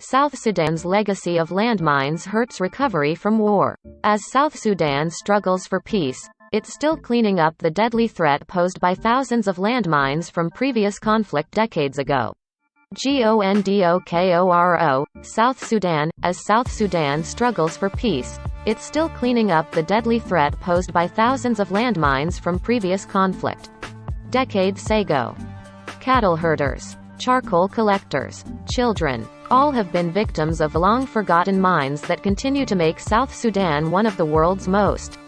South Sudan's legacy of landmines hurts recovery from war. As South Sudan struggles for peace, it's still cleaning up the deadly threat posed by thousands of landmines from previous conflict decades ago. GONDOKORO, South Sudan. As South Sudan struggles for peace, it's still cleaning up the deadly threat posed by thousands of landmines from previous conflict decades ago. Cattle herders, charcoal collectors, children, all have been victims of long-forgotten mines that continue to make South Sudan one of the world's most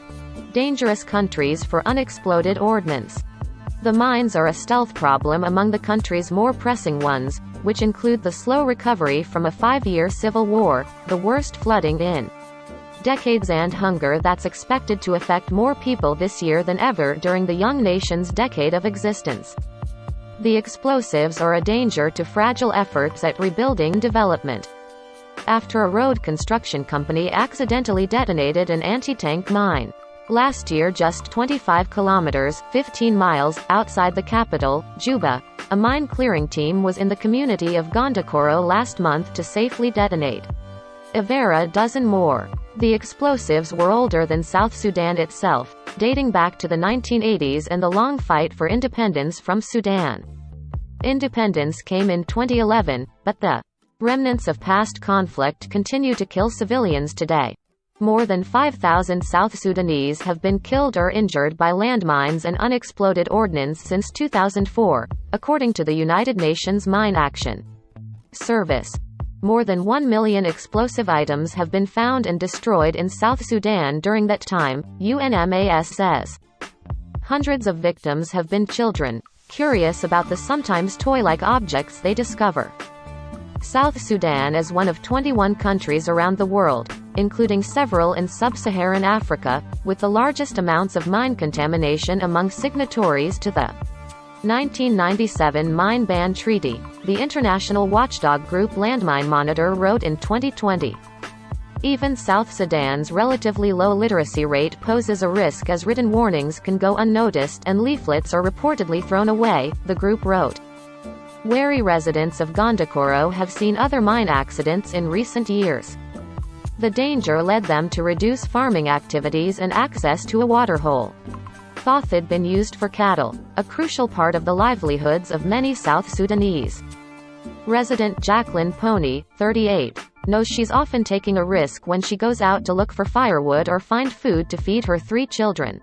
dangerous countries for unexploded ordnance. The mines are a stealth problem among the country's more pressing ones, which include the slow recovery from a 5-year civil war, the worst flooding in decades, and hunger that's expected to affect more people this year than ever during the young nation's decade of existence. The explosives are a danger to fragile efforts at rebuilding development. After a road construction company accidentally detonated an anti-tank mine last year just 25 kilometers, 15 miles, outside the capital, Juba, a mine clearing team was in the community of Gondokoro last month to safely detonate a dozen more. The explosives were older than South Sudan itself, dating back to the 1980s and the long fight for independence from Sudan. Independence came in 2011, but the remnants of past conflict continue to kill civilians today. More than 5,000 South Sudanese have been killed or injured by landmines and unexploded ordnance since 2004, according to the United Nations Mine Action Service. More than 1 million explosive items have been found and destroyed in South Sudan during that time, UNMAS says. Hundreds of victims have been children, curious about the sometimes toy-like objects they discover. South Sudan is one of 21 countries around the world, including several in sub-Saharan Africa, with the largest amounts of mine contamination among signatories to the 1997 Mine Ban Treaty, the international watchdog group Landmine Monitor wrote in 2020. Even South Sudan's relatively low literacy rate poses a risk as written warnings can go unnoticed and leaflets are reportedly thrown away, the group wrote. Wary residents of Gondokoro have seen other mine accidents in recent years. The danger led them to reduce farming activities and access to a waterhole. Thoth had been used for cattle, a crucial part of the livelihoods of many South Sudanese. Resident Jacqueline Pony, 38, knows she's often taking a risk when she goes out to look for firewood or find food to feed her 3 children.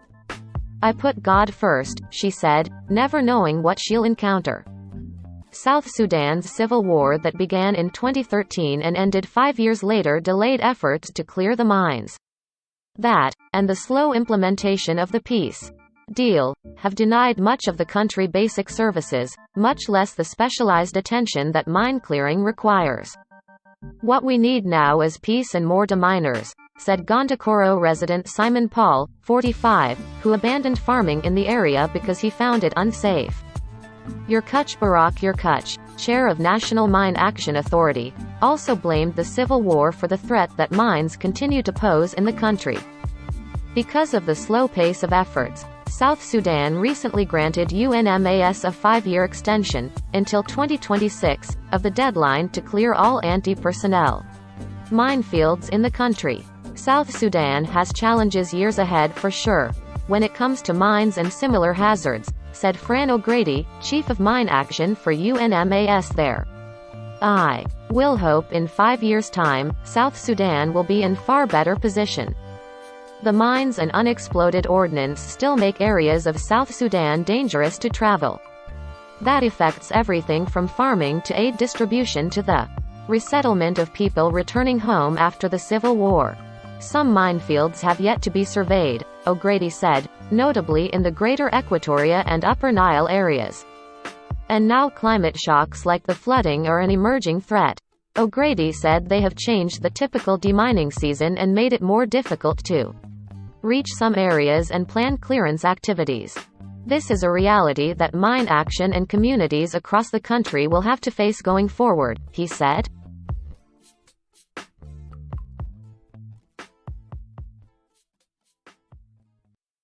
"I put God first," she said, never knowing what she'll encounter. South Sudan's civil war that began in 2013 and ended 5 years later delayed efforts to clear the mines. That, and the slow implementation of the peace deal, have denied much of the country basic services, much less the specialized attention that mine clearing requires. "What we need now is peace and more deminers," said Gondokoro resident Simon Paul, 45, who abandoned farming in the area because he found it unsafe. Yerkach Barak Yerkach, chair of National Mine Action Authority, also blamed the civil war for the threat that mines continue to pose in the country. Because of the slow pace of efforts, South Sudan recently granted UNMAS a 5-year extension, until 2026, of the deadline to clear all anti-personnel minefields in the country. South Sudan has challenges years ahead for sure, when it comes to mines and similar hazards, said Fran O'Grady, chief of mine action for UNMAS there. "I will hope in 5 years' time, South Sudan will be in far better position." The mines and unexploded ordnance still make areas of South Sudan dangerous to travel. That affects everything from farming to aid distribution to the resettlement of people returning home after the Civil War. Some minefields have yet to be surveyed, O'Grady said, notably in the Greater Equatoria and Upper Nile areas. And now climate shocks like the flooding are an emerging threat. O'Grady said they have changed the typical demining season and made it more difficult to reach some areas and plan clearance activities. This is a reality that mine action and communities across the country will have to face going forward, he said.